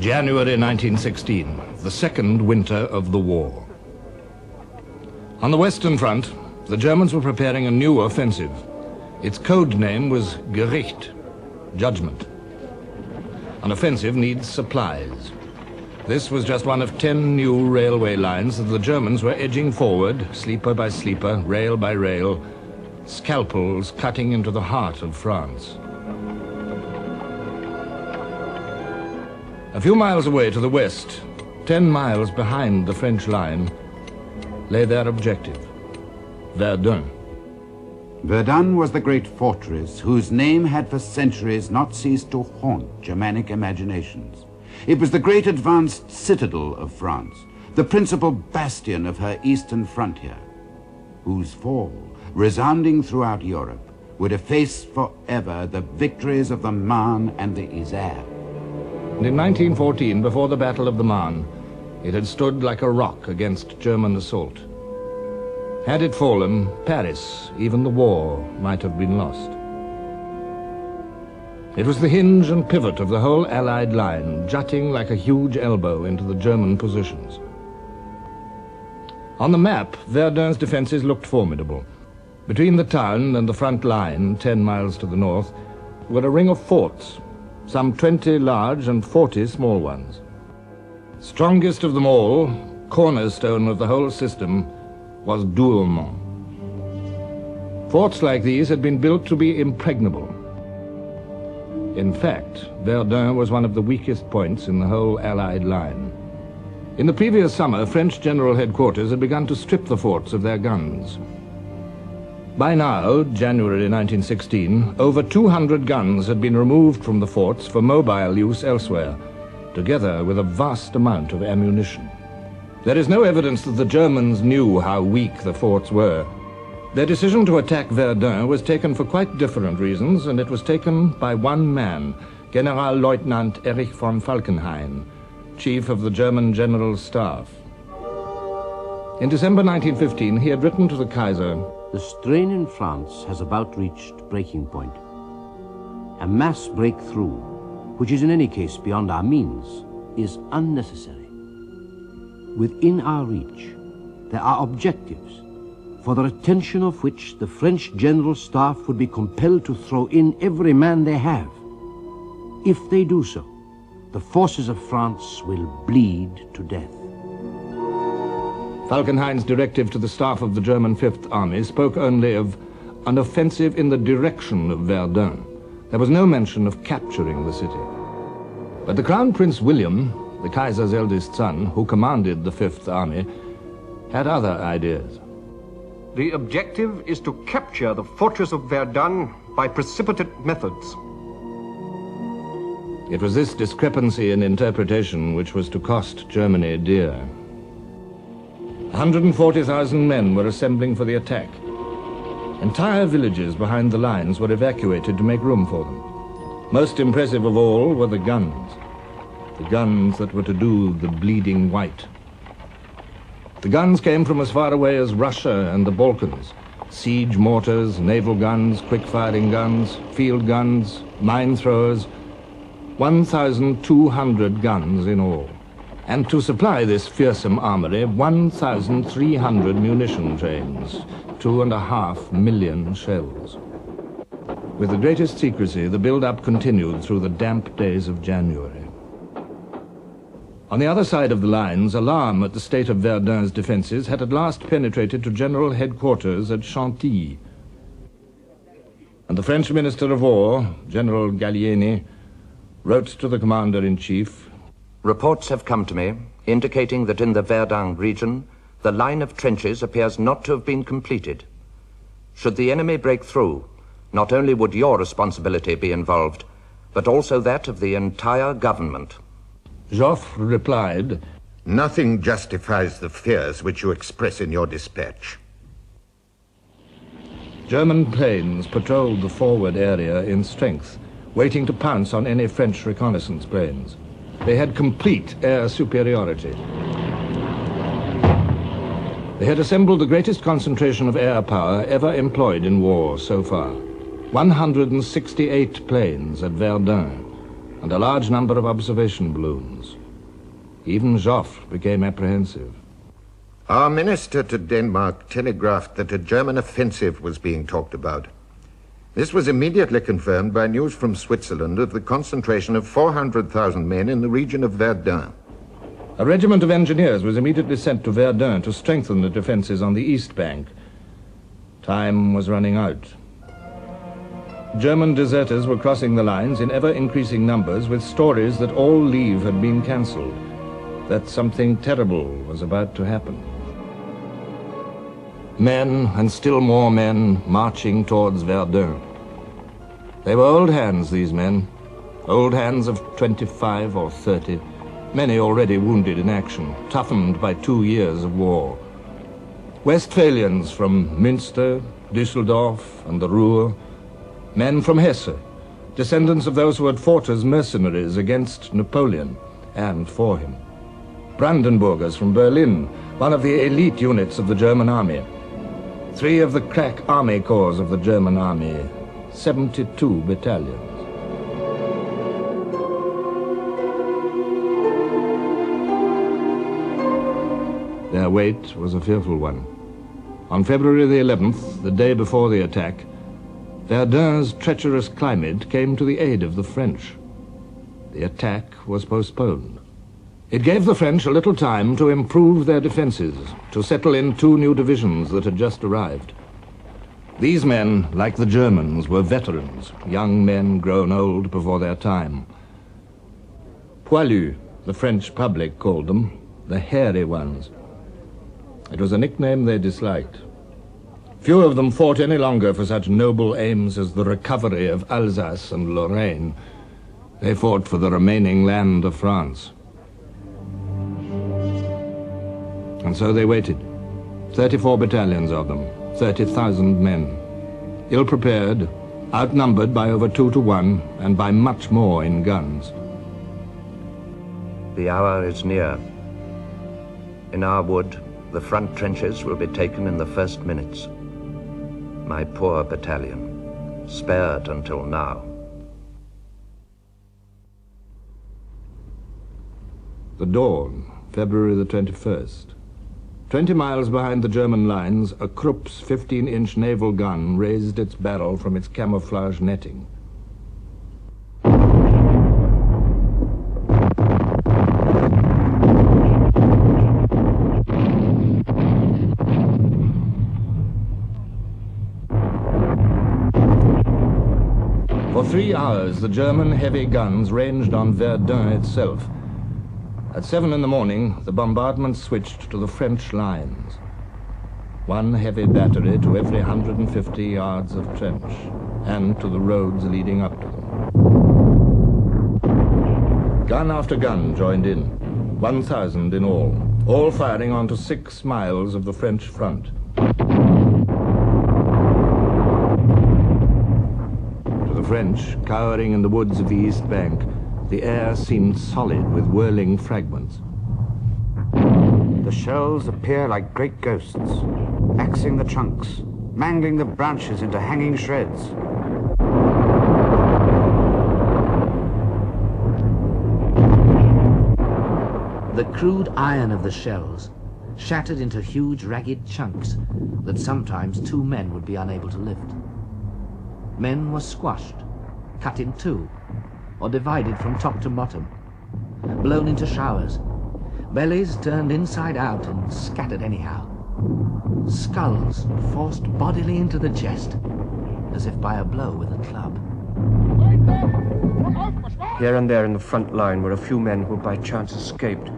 January 1916, the second winter of the war. On the Western Front, the Germans were preparing a new offensive. Its code name was Gericht, judgment. An offensive needs supplies. This was just one of 10 new railway lines that the Germans were edging forward, sleeper by sleeper, rail by rail, scalpels cutting into the heart of France. A few miles away to the west, 10 miles behind the French line, lay their objective, Verdun. Verdun was the great fortress whose name had for centuries not ceased to haunt Germanic imaginations. It was the great advanced citadel of France, the principal bastion of her eastern frontier, whose fall, resounding throughout Europe, would efface forever the victories of the Marne and the Isère. And in 1914, before the Battle of the Marne, it had stood like a rock against German assault. Had it fallen, Paris, even the war, might have been lost. It was the hinge and pivot of the whole Allied line, jutting like a huge elbow into the German positions. On the map, Verdun's defenses looked formidable. Between the town and the front line, 10 miles to the north, were a ring of forts, some 20 large and 40 small ones. Strongest of them all, cornerstone of the whole system, was Douaumont. Forts like these had been built to be impregnable. In fact, Verdun was one of the weakest points in the whole Allied line. In the previous summer, French General Headquarters had begun to strip the forts of their guns. By now, January 1916, over 200 guns had been removed from the forts for mobile use elsewhere, together with a vast amount of ammunition. There is no evidence that the Germans knew how weak the forts were. Their decision to attack Verdun was taken for quite different reasons, and it was taken by one man, Generalleutnant Erich von Falkenhayn, chief of the German General Staff. In December 1915, he had written to the Kaiser, "The strain in France has about reached breaking point. A mass breakthrough, which is in any case beyond our means, is unnecessary. Within our reach, there are objectives for the retention of which the French General Staff would be compelled to throw in every man they have. If they do so, the forces of France will bleed to death." Falkenhayn's directive to the staff of the German Fifth Army spoke only of an offensive in the direction of Verdun. There was no mention of capturing the city. But the Crown Prince William, the Kaiser's eldest son, who commanded the Fifth Army, had other ideas. The objective is to capture the fortress of Verdun by precipitate methods. It was this discrepancy in interpretation which was to cost Germany dear. 140,000 men were assembling for the attack. Entire villages behind the lines were evacuated to make room for them. Most impressive of all were the guns that were to do the bleeding white. The guns came from as far away as Russia and the Balkans. Siege mortars, naval guns, quick-firing guns, field guns, mine throwers, 1,200 guns in all. And to supply this fearsome armory, 1,300 munition trains, 2.5 million shells. With the greatest secrecy, the build-up continued through the damp days of January. On the other side of the lines, alarm at the state of Verdun's defenses had at last penetrated to General Headquarters at Chantilly. And the French Minister of War, General Gallieni, wrote to the Commander-in-Chief, "Reports have come to me indicating that in the Verdun region, the line of trenches appears not to have been completed. Should the enemy break through, not only would your responsibility be involved, but also that of the entire government." Joffre replied, "Nothing justifies the fears which you express in your dispatch." German planes patrolled the forward area in strength, waiting to pounce on any French reconnaissance planes. They had complete air superiority. They had assembled the greatest concentration of air power ever employed in war so far. 168 planes at Verdun, and a large number of observation balloons. Even Joffre became apprehensive. Our minister to Denmark telegraphed that a German offensive was being talked about. This was immediately confirmed by news from Switzerland of the concentration of 400,000 men in the region of Verdun. A regiment of engineers was immediately sent to Verdun to strengthen the defenses on the east bank. Time was running out. German deserters were crossing the lines in ever-increasing numbers with stories that all leave had been cancelled, that something terrible was about to happen. Men, and still more men, marching towards Verdun. They were old hands, these men. Old hands of 25 or 30, many already wounded in action, toughened by 2 years of war. Westphalians from Münster, Düsseldorf, and the Ruhr. Men from Hesse, descendants of those who had fought as mercenaries against Napoleon and for him. Brandenburgers from Berlin, one of the elite units of the German army. 3 of the crack army corps of the German army, 72 battalions. Their wait was a fearful one. On February the 11th, the day before the attack, Verdun's treacherous climate came to the aid of the French. The attack was postponed. It gave the French a little time to improve their defenses, to settle in 2 new divisions that had just arrived. These men, like the Germans, were veterans, young men grown old before their time. Poilus, the French public called them, the hairy ones. It was a nickname they disliked. Few of them fought any longer for such noble aims as the recovery of Alsace and Lorraine. They fought for the remaining land of France. And so they waited. 34 battalions of them, 30,000 men. Ill-prepared, outnumbered by over 2 to 1, and by much more in guns. The hour is near. In our wood, the front trenches will be taken in the first minutes. My poor battalion, spared until now. The dawn, February the 21st. 20 miles behind the German lines, a Krupp's 15-inch naval gun raised its barrel from its camouflage netting. For 3 hours, the German heavy guns ranged on Verdun itself. At 7 in the morning, the bombardment switched to the French lines. 1 heavy battery to every 150 yards of trench, and to the roads leading up to them. Gun after gun joined in, 1,000 in all firing onto 6 miles of the French front. To the French, cowering in the woods of the East Bank, the air seemed solid with whirling fragments. The shells appear like great ghosts, axing the trunks, mangling the branches into hanging shreds. The crude iron of the shells shattered into huge ragged chunks that sometimes 2 men would be unable to lift. Men were squashed, cut in 2, or divided from top to bottom, blown into showers, bellies turned inside out and scattered anyhow, skulls forced bodily into the chest, as if by a blow with a club. Here and there in the front line were a few men who by chance escaped.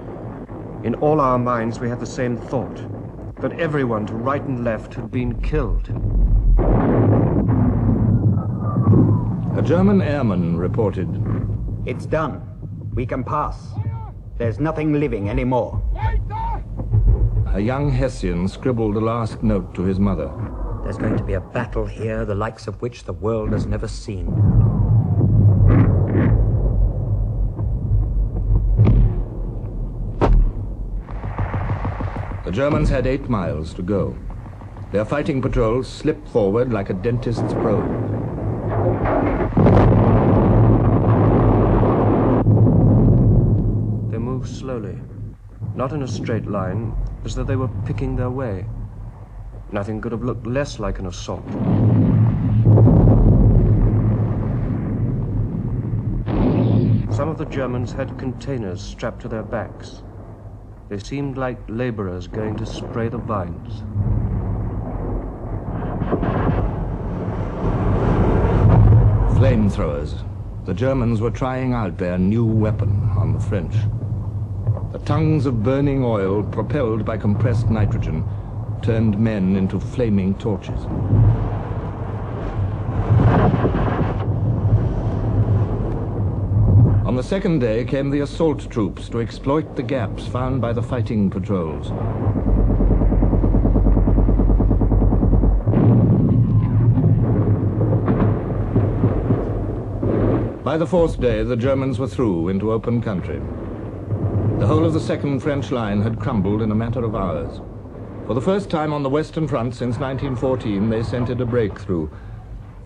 In all our minds we had the same thought, that everyone to right and left had been killed. A German airman reported, "It's done. We can pass. There's nothing living anymore." A young Hessian scribbled a last note to his mother. "There's going to be a battle here, the likes of which the world has never seen." The Germans had 8 miles to go. Their fighting patrols slipped forward like a dentist's probe. not in a straight line, as though they were picking their way. Nothing could have looked less like an assault. Some of the Germans had containers strapped to their backs. They seemed like laborers going to spray the vines. Flamethrowers. The Germans were trying out their new weapon on the French. The tongues of burning oil, propelled by compressed nitrogen, turned men into flaming torches. On the second day came the assault troops to exploit the gaps found by the fighting patrols. By the fourth day, the Germans were through into open country. The whole of the second French line had crumbled in a matter of hours. For the first time on the Western Front since 1914, they scented a breakthrough.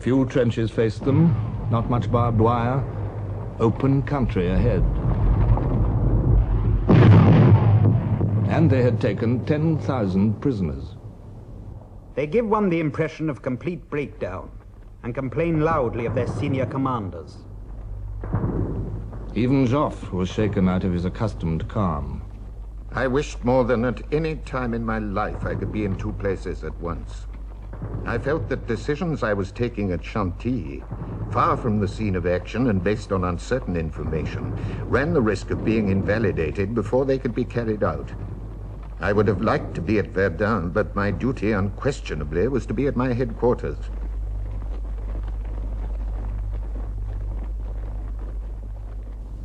Few trenches faced them, not much barbed wire, open country ahead. And they had taken 10,000 prisoners. They give one the impression of complete breakdown and complain loudly of their senior commanders. Even Joffre was shaken out of his accustomed calm. I wished more than at any time in my life I could be in two places at once. I felt that decisions I was taking at Chantilly, far from the scene of action and based on uncertain information, ran the risk of being invalidated before they could be carried out. I would have liked to be at Verdun, but my duty unquestionably was to be at my headquarters.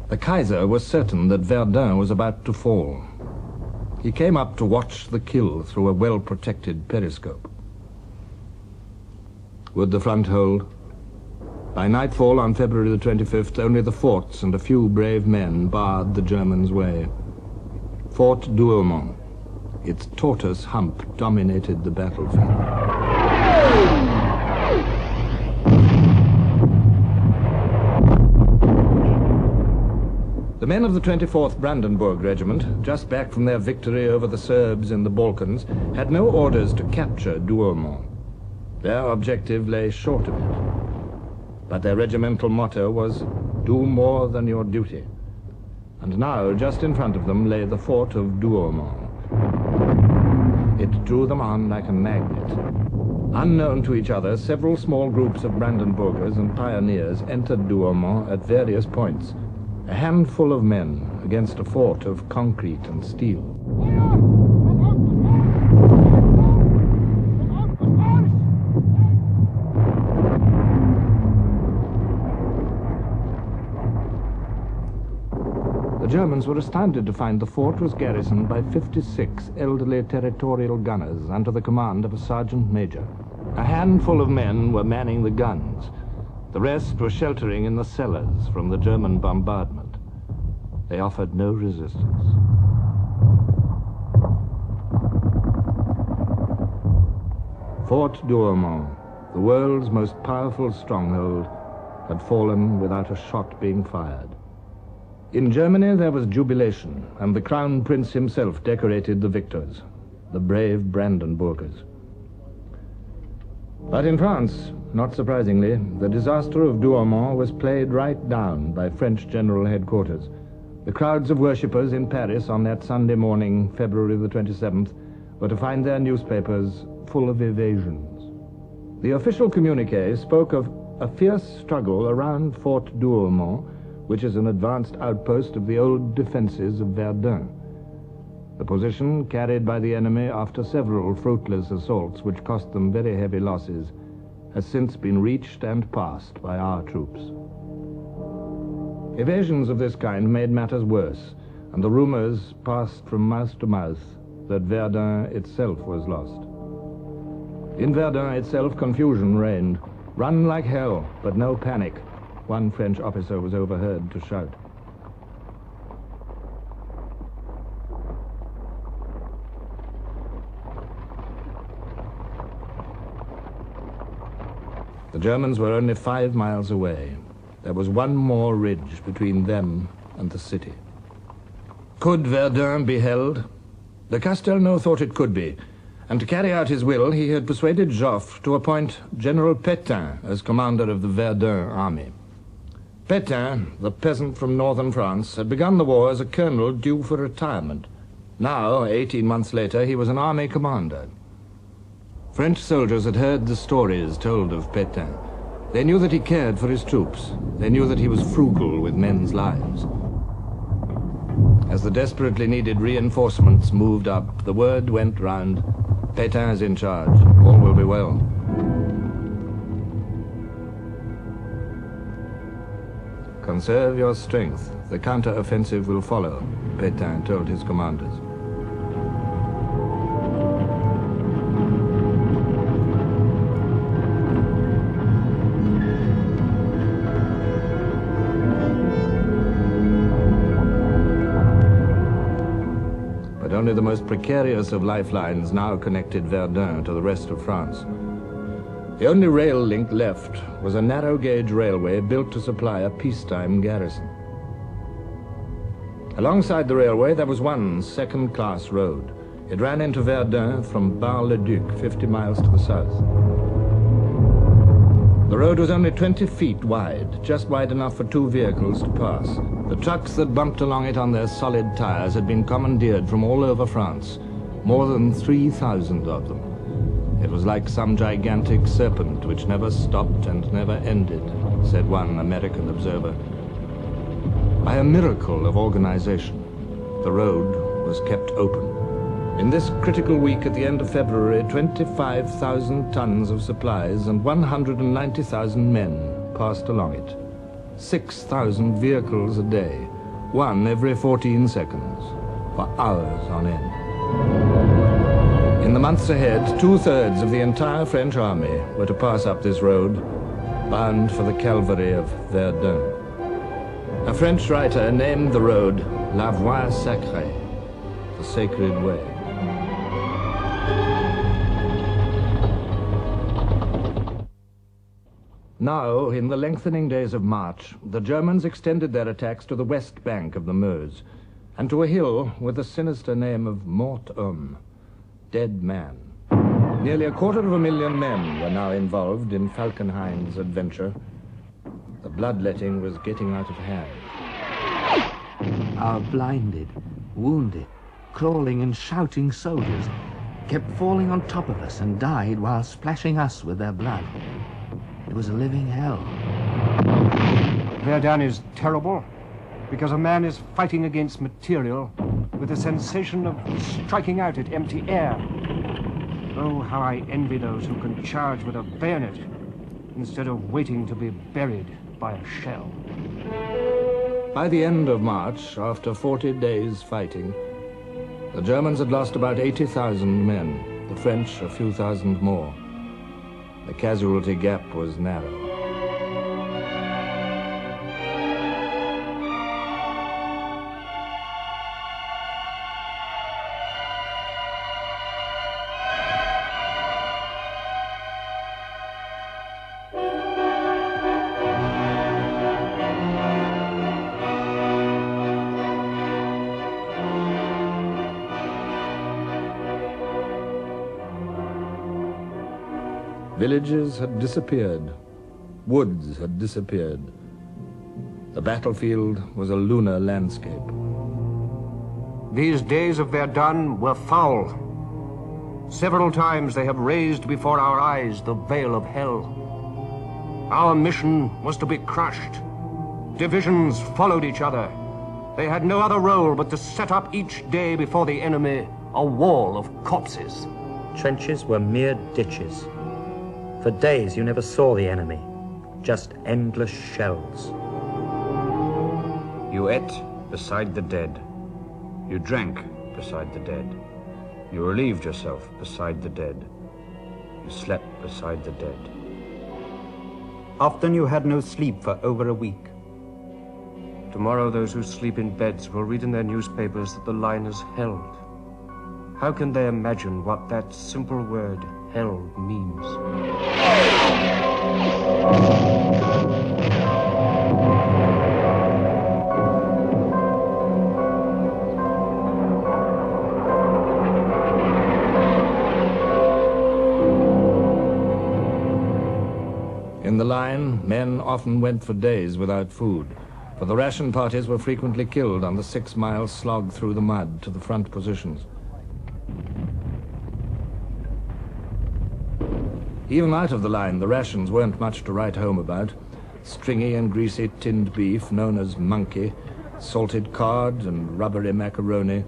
The Kaiser was certain that Verdun was about to fall. He came up to watch the kill through a well-protected periscope. Would the front hold? By nightfall on February the 25th, only the forts and a few brave men barred the Germans' way. Fort Douaumont, its tortoise hump, dominated the battlefield. The men of the 24th Brandenburg Regiment, just back from their victory over the Serbs in the Balkans, had no orders to capture Douaumont. Their objective lay short of it. But their regimental motto was, "Do more than your duty." And now, just in front of them, lay the fort of Douaumont. It drew them on like a magnet. Unknown to each other, several small groups of Brandenburgers and pioneers entered Douaumont at various points. A handful of men against a fort of concrete and steel. The Germans were astounded to find the fort was garrisoned by 56 elderly territorial gunners under the command of a sergeant major. A handful of men were manning the guns. The rest were sheltering in the cellars from the German bombardment. They offered no resistance. Fort Douaumont, the world's most powerful stronghold, had fallen without a shot being fired. In Germany there was jubilation, and the Crown Prince himself decorated the victors, the brave Brandenburgers. But in France, not surprisingly, the disaster of Douaumont was played right down by French General Headquarters. The crowds of worshippers in Paris on that Sunday morning, February the 27th, were to find their newspapers full of evasions. The official communiqué spoke of a fierce struggle around Fort Douaumont, which is an advanced outpost of the old defenses of Verdun. The position, carried by the enemy after several fruitless assaults which cost them very heavy losses, has since been reached and passed by our troops. Evasions of this kind made matters worse, and the rumors passed from mouth to mouth that Verdun itself was lost. In Verdun itself, confusion reigned. Run like hell, but no panic, one French officer was overheard to shout. The Germans were only 5 miles away. There was one more ridge between them and the city. Could Verdun be held? De Castelnau thought it could be, and to carry out his will, he had persuaded Joffre to appoint General Pétain as commander of the Verdun army. Pétain, the peasant from northern France, had begun the war as a colonel due for retirement. Now, 18 months later, he was an army commander. French soldiers had heard the stories told of Pétain. They knew that he cared for his troops. They knew that he was frugal with men's lives. As the desperately needed reinforcements moved up, the word went round, Pétain is in charge. All will be well. Conserve your strength. The counter-offensive will follow, Pétain told his commanders. Only the most precarious of lifelines now connected Verdun to the rest of France. The only rail link left was a narrow-gauge railway built to supply a peacetime garrison. Alongside the railway, there was one second-class road. It ran into Verdun from Bar-le-Duc, 50 miles to the south. The road was only 20 feet wide, just wide enough for 2 vehicles to pass. The trucks that bumped along it on their solid tires had been commandeered from all over France, more than 3,000 of them. It was like some gigantic serpent which never stopped and never ended, said one American observer. By a miracle of organization, the road was kept open. In this critical week at the end of February, 25,000 tons of supplies and 190,000 men passed along it. 6,000 vehicles a day, one every 14 seconds, for hours on end. In the months ahead, 2/3 of the entire French army were to pass up this road, bound for the Calvary of Verdun. A French writer named the road La Voie Sacrée, the sacred way. Now, in the lengthening days of March, the Germans extended their attacks to the west bank of the Meuse, and to a hill with the sinister name of Mort-Homme, dead man. Nearly 250,000 men were now involved in Falkenhayn's adventure. The bloodletting was getting out of hand. Our blinded, wounded, crawling and shouting soldiers kept falling on top of us and died while splashing us with their blood. It was a living hell. Verdun is terrible because a man is fighting against material with the sensation of striking out at empty air. Oh, how I envy those who can charge with a bayonet instead of waiting to be buried by a shell. By the end of March, after 40 days fighting, the Germans had lost about 80,000 men, the French a few thousand more. The casualty gap was narrow. Villages had disappeared. Woods had disappeared. The battlefield was a lunar landscape. These days of Verdun were foul. Several times they have raised before our eyes the veil of hell. Our mission was to be crushed. Divisions followed each other. They had no other role but to set up each day before the enemy a wall of corpses. Trenches were mere ditches. For days you never saw the enemy, just endless shells. You ate beside the dead. You drank beside the dead. You relieved yourself beside the dead. You slept beside the dead. Often you had no sleep for over a week. Tomorrow those who sleep in beds will read in their newspapers that the line is held. How can they imagine what that simple word, hell, means? men often went for days without food, for the ration parties were frequently killed on the 6-mile slog through the mud to the front positions. Even out of the line, the rations weren't much to write home about. Stringy and greasy tinned beef, known as monkey, salted cod and rubbery macaroni.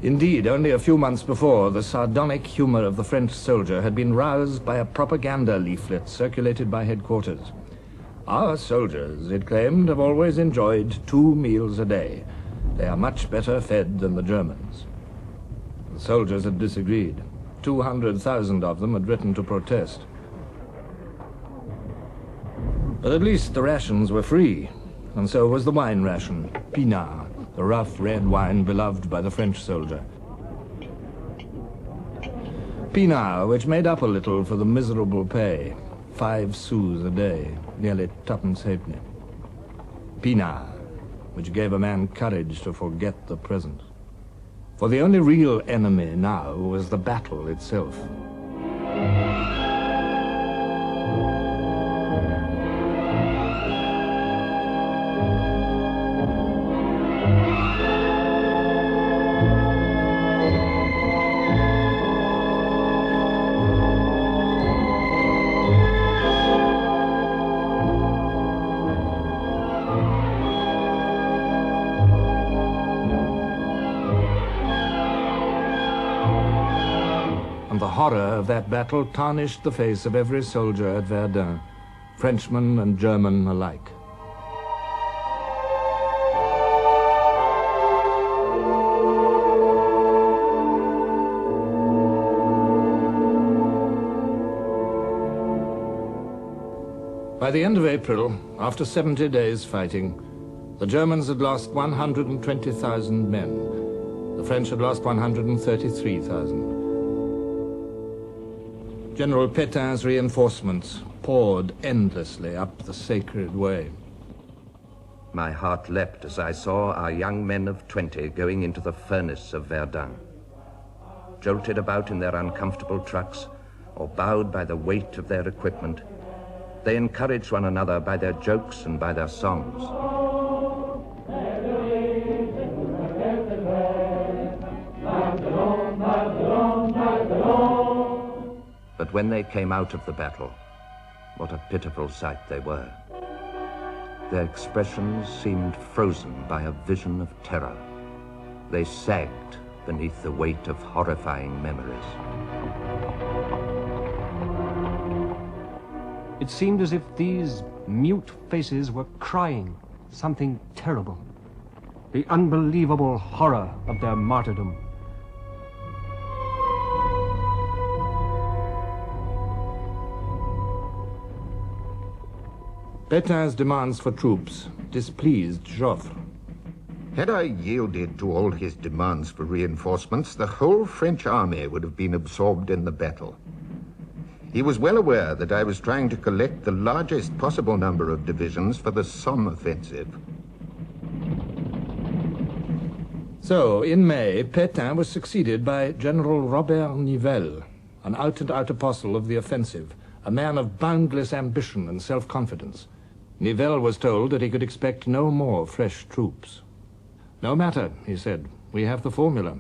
Indeed, only a few months before, the sardonic humor of the French soldier had been roused by a propaganda leaflet circulated by headquarters. Our soldiers, it claimed, have always enjoyed 2 meals a day. They are much better fed than the Germans. The soldiers had disagreed. 200,000 of them had written to protest. But at least the rations were free, and so was the wine ration, pinard, the rough red wine beloved by the French soldier. Pinard, which made up a little for the miserable pay, 5 sous a day, nearly 2 halfpenny. Pinard, which gave a man courage to forget the present. For the only real enemy now was the battle itself. And the horror of that battle tarnished the face of every soldier at Verdun, Frenchman and German alike. By the end of April, after 70 days fighting, the Germans had lost 120,000 men. The French had lost 133,000. General Pétain's reinforcements poured endlessly up the sacred way. My heart leapt as I saw our young men of 20 going into the furnace of Verdun. Jolted about in their uncomfortable trucks, or bowed by the weight of their equipment, they encouraged one another by their jokes and by their songs. But when they came out of the battle, what a pitiful sight they were. Their expressions seemed frozen by a vision of terror. They sagged beneath the weight of horrifying memories. It seemed as if these mute faces were crying something terrible. The unbelievable horror of their martyrdom. Pétain's demands for troops displeased Joffre. Had I yielded to all his demands for reinforcements, the whole French army would have been absorbed in the battle. He was well aware that I was trying to collect the largest possible number of divisions for the Somme offensive. So, in May, Pétain was succeeded by General Robert Nivelle, an out-and-out apostle of the offensive, a man of boundless ambition and self-confidence. Nivelle was told that he could expect no more fresh troops. No matter, he said, we have the formula.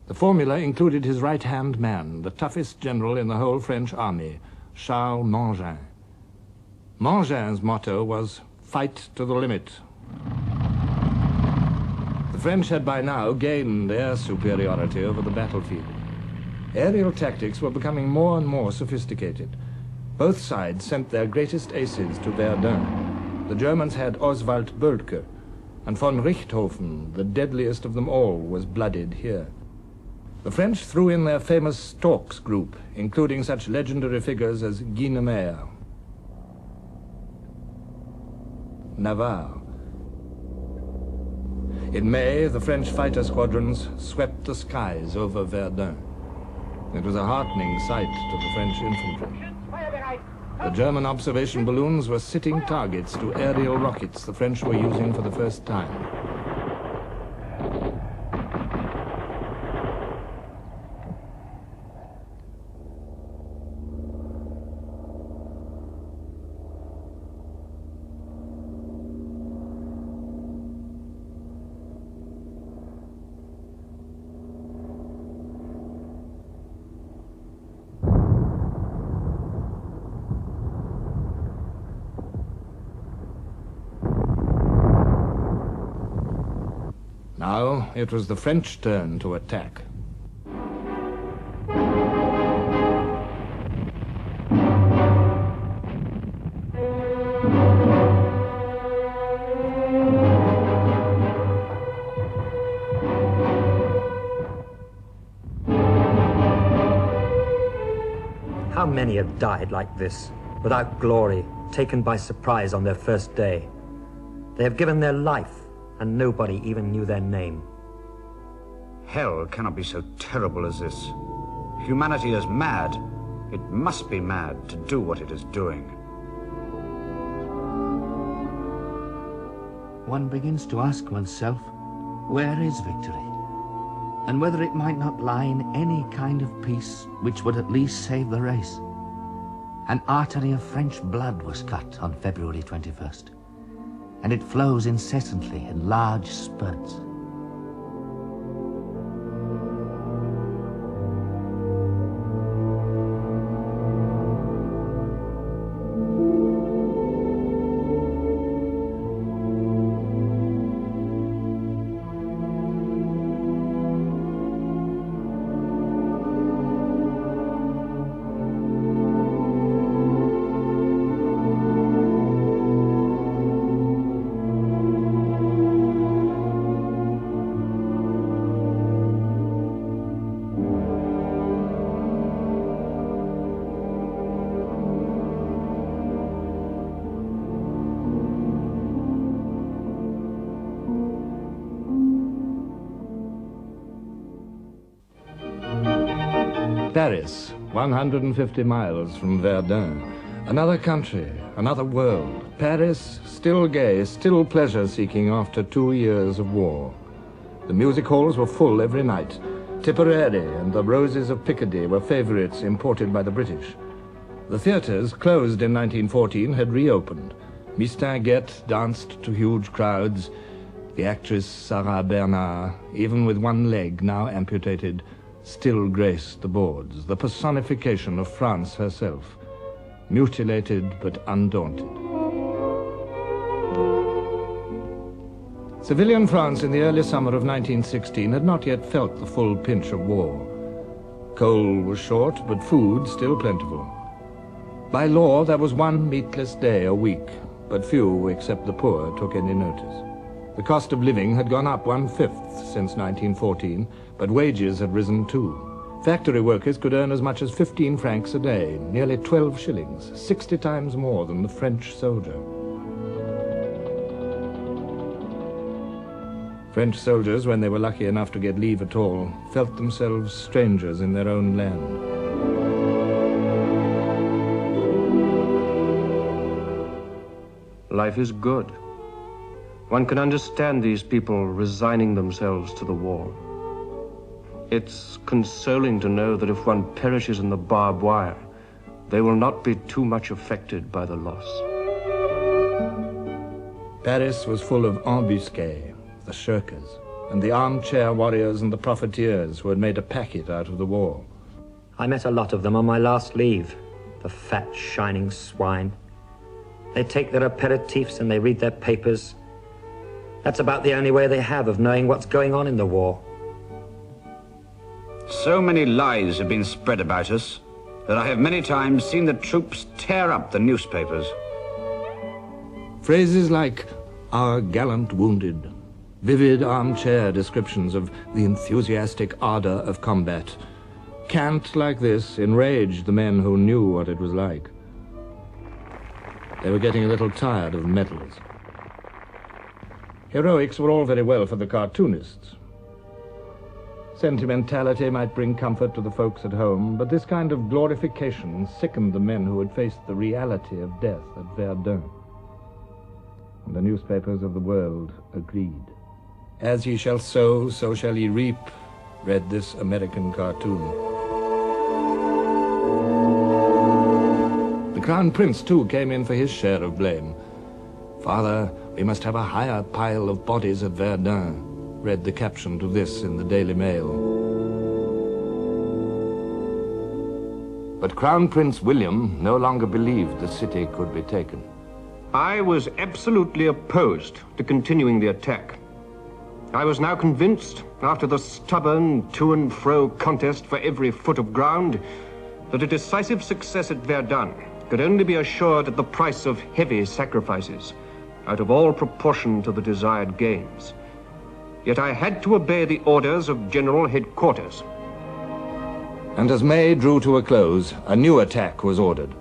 The formula included his right-hand man, the toughest general in the whole French army, Charles Mangin. Mangin's motto was, fight to the limit. The French had by now gained air superiority over the battlefield. Aerial tactics were becoming more and more sophisticated. Both sides sent their greatest aces to Verdun. The Germans had Oswald Boelcke, and von Richthofen, the deadliest of them all, was blooded here. The French threw in their famous Storks group, including such legendary figures as Guynemer, Navarre. In May, the French fighter squadrons swept the skies over Verdun. It was a heartening sight to the French infantry. The German observation balloons were sitting targets to aerial rockets the French were using for the first time. Now it was the French turn to attack. How many have died like this, without glory, taken by surprise on their first day? They have given their life, and nobody even knew their name. Hell cannot be so terrible as this. Humanity is mad. It must be mad to do what it is doing. One begins to ask oneself, where is victory? And whether it might not lie in any kind of peace which would at least save the race. An artery of French blood was cut on February 21st, and it flows incessantly in large spurts. Paris, 150 miles from Verdun. Another country, another world. Paris, still gay, still pleasure-seeking after 2 years of war. The music halls were full every night. Tipperary and the Roses of Picardy were favorites imported by the British. The theaters, closed in 1914, had reopened. Mistinguett danced to huge crowds. The actress Sarah Bernard, even with one leg now amputated, still graced the boards, the personification of France herself, mutilated but undaunted. Civilian France in the early summer of 1916 had not yet felt the full pinch of war. Coal was short, but food still plentiful. By law, there was one meatless day a week, but few except the poor took any notice. The cost of living had gone up 1/5 since 1914, but wages had risen too. Factory workers could earn as much as 15 francs a day, nearly 12 shillings, 60 times more than the French soldier. French soldiers, when they were lucky enough to get leave at all, felt themselves strangers in their own land. Life is good. One can understand these people resigning themselves to the war. It's consoling to know that if one perishes in the barbed wire, they will not be too much affected by the loss. Paris was full of embusqués, the shirkers, and the armchair warriors and the profiteers who had made a packet out of the war. I met a lot of them on my last leave, the fat, shining swine. They take their aperitifs and they read their papers. That's about the only way they have of knowing what's going on in the war. So many lies have been spread about us that I have many times seen the troops tear up the newspapers. Phrases like, "our gallant wounded," vivid armchair descriptions of the enthusiastic ardor of combat. Cant like this enraged the men who knew what it was like. They were getting a little tired of medals. Heroics were all very well for the cartoonists. Sentimentality might bring comfort to the folks at home, but this kind of glorification sickened the men who had faced the reality of death at Verdun. And the newspapers of the world agreed. "As ye shall sow, so shall ye reap," read this American cartoon. The Crown Prince, too, came in for his share of blame. "Father, we must have a higher pile of bodies at Verdun," read the caption to this in the Daily Mail. But Crown Prince William no longer believed the city could be taken. I was absolutely opposed to continuing the attack. I was now convinced, after the stubborn to-and-fro contest for every foot of ground, that a decisive success at Verdun could only be assured at the price of heavy sacrifices, out of all proportion to the desired gains. Yet I had to obey the orders of General Headquarters. And as May drew to a close, a new attack was ordered.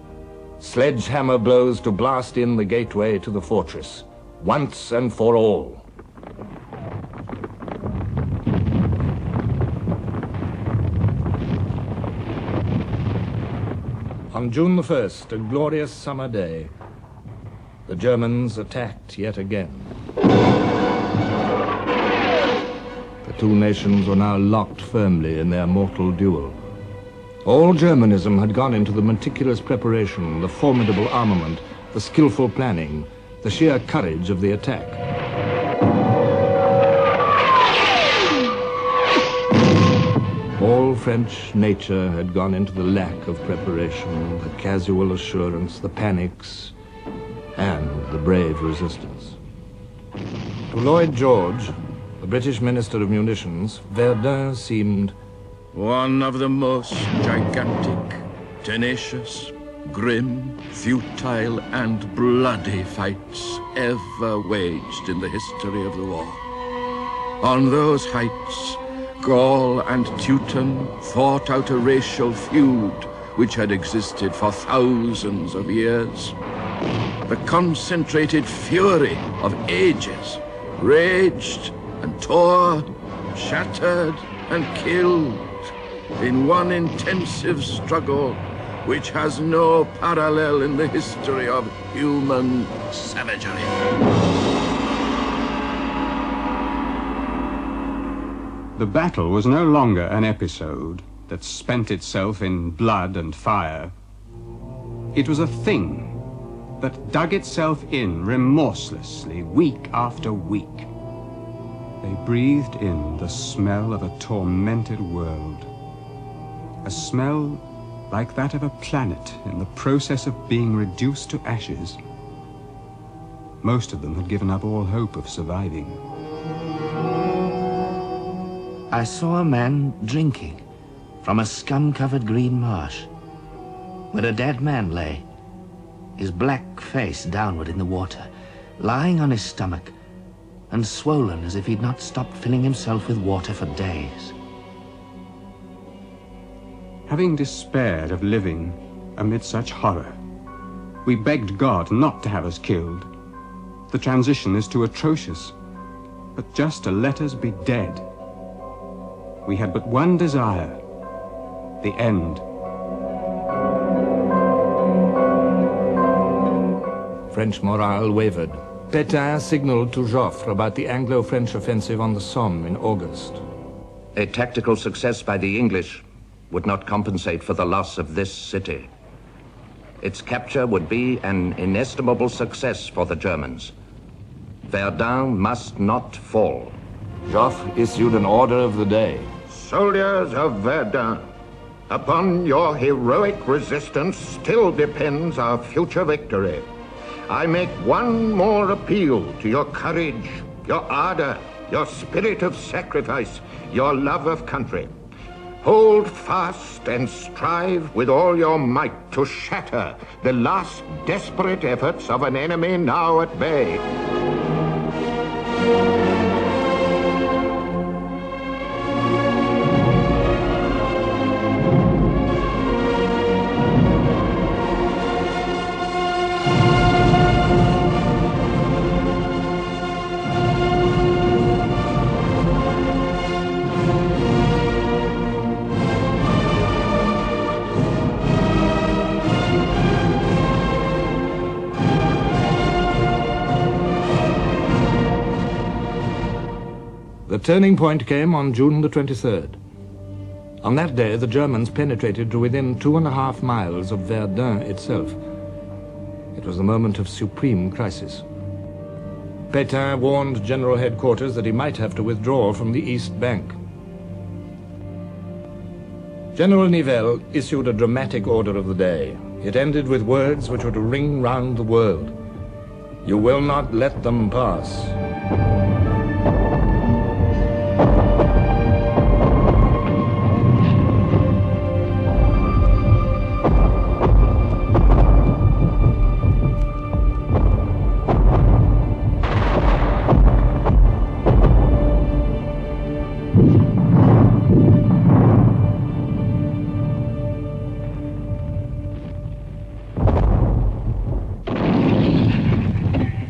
Sledgehammer blows to blast in the gateway to the fortress, once and for all. On June the 1st, a glorious summer day, the Germans attacked yet again. The two nations were now locked firmly in their mortal duel. All Germanism had gone into the meticulous preparation, the formidable armament, the skillful planning, the sheer courage of the attack. All French nature had gone into the lack of preparation, the casual assurance, the panics, and the brave resistance. To Lloyd George, the British Minister of Munitions, Verdun seemed one of the most gigantic, tenacious, grim, futile, and bloody fights ever waged in the history of the war. On those heights, Gaul and Teuton fought out a racial feud which had existed for thousands of years. The concentrated fury of ages raged and tore, shattered and killed in one intensive struggle which has no parallel in the history of human savagery. The battle was no longer an episode that spent itself in blood and fire. It was a thing that dug itself in remorselessly week after week. They breathed in the smell of a tormented world. A smell like that of a planet in the process of being reduced to ashes. Most of them had given up all hope of surviving. I saw a man drinking from a scum-covered green marsh, where a dead man lay, his black face downward in the water, lying on his stomach, and swollen as if he'd not stopped filling himself with water for days. Having despaired of living amid such horror, we begged God not to have us killed. The transition is too atrocious, but just to let us be dead. We had but one desire, the end. French morale wavered. Pétain signaled to Joffre about the Anglo-French offensive on the Somme in August. A tactical success by the English would not compensate for the loss of this city. Its capture would be an inestimable success for the Germans. Verdun must not fall. Joffre issued an order of the day. Soldiers of Verdun, upon your heroic resistance still depends our future victory. I make one more appeal to your courage, your ardor, your spirit of sacrifice, your love of country. Hold fast and strive with all your might to shatter the last desperate efforts of an enemy now at bay. The turning point came on June the 23rd. On that day, the Germans penetrated to within 2.5 miles of Verdun itself. It was the moment of supreme crisis. Pétain warned General Headquarters that he might have to withdraw from the East Bank. General Nivelle issued a dramatic order of the day. It ended with words which were to ring round the world. "You will not let them pass."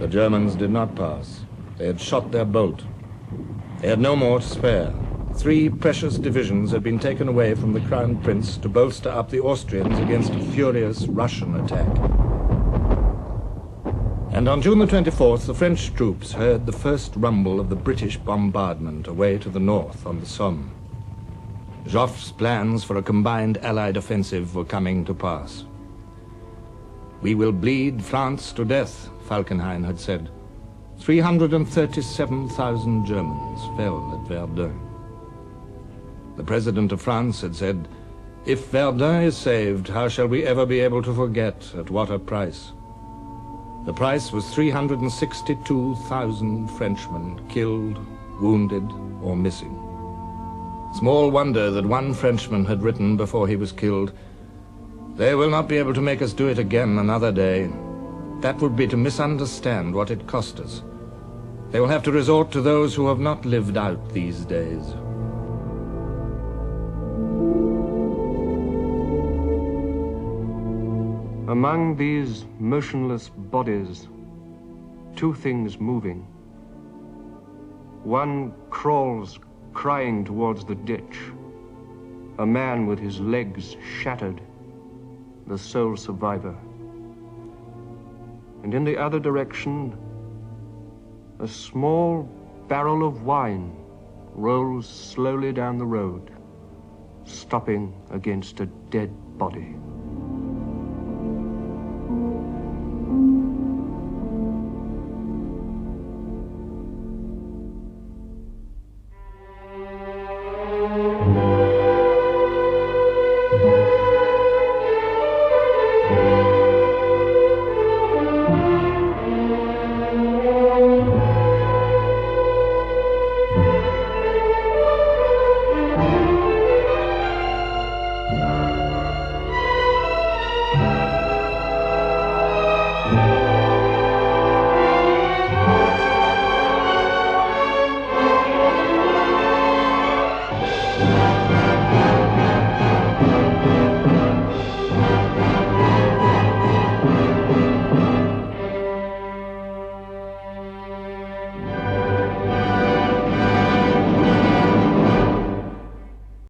Germans did not pass. They had shot their bolt. They had no more to spare. 3 precious divisions had been taken away from the Crown Prince to bolster up the Austrians against a furious Russian attack. And on June the 24th, the French troops heard the first rumble of the British bombardment away to the north on the Somme. Joffre's plans for a combined Allied offensive were coming to pass. "We will bleed France to death," Falkenhayn had said. 337,000 Germans fell at Verdun. The President of France had said, "If Verdun is saved, how shall we ever be able to forget at what a price?" The price was 362,000 Frenchmen killed, wounded, or missing. Small wonder that one Frenchman had written before he was killed, "They will not be able to make us do it again another day. That would be to misunderstand what it cost us. They will have to resort to those who have not lived out these days." Among these motionless bodies, 2 things moving. One crawls crying towards the ditch, a man with his legs shattered, the sole survivor. And in the other direction, a small barrel of wine rolls slowly down the road, stopping against a dead body.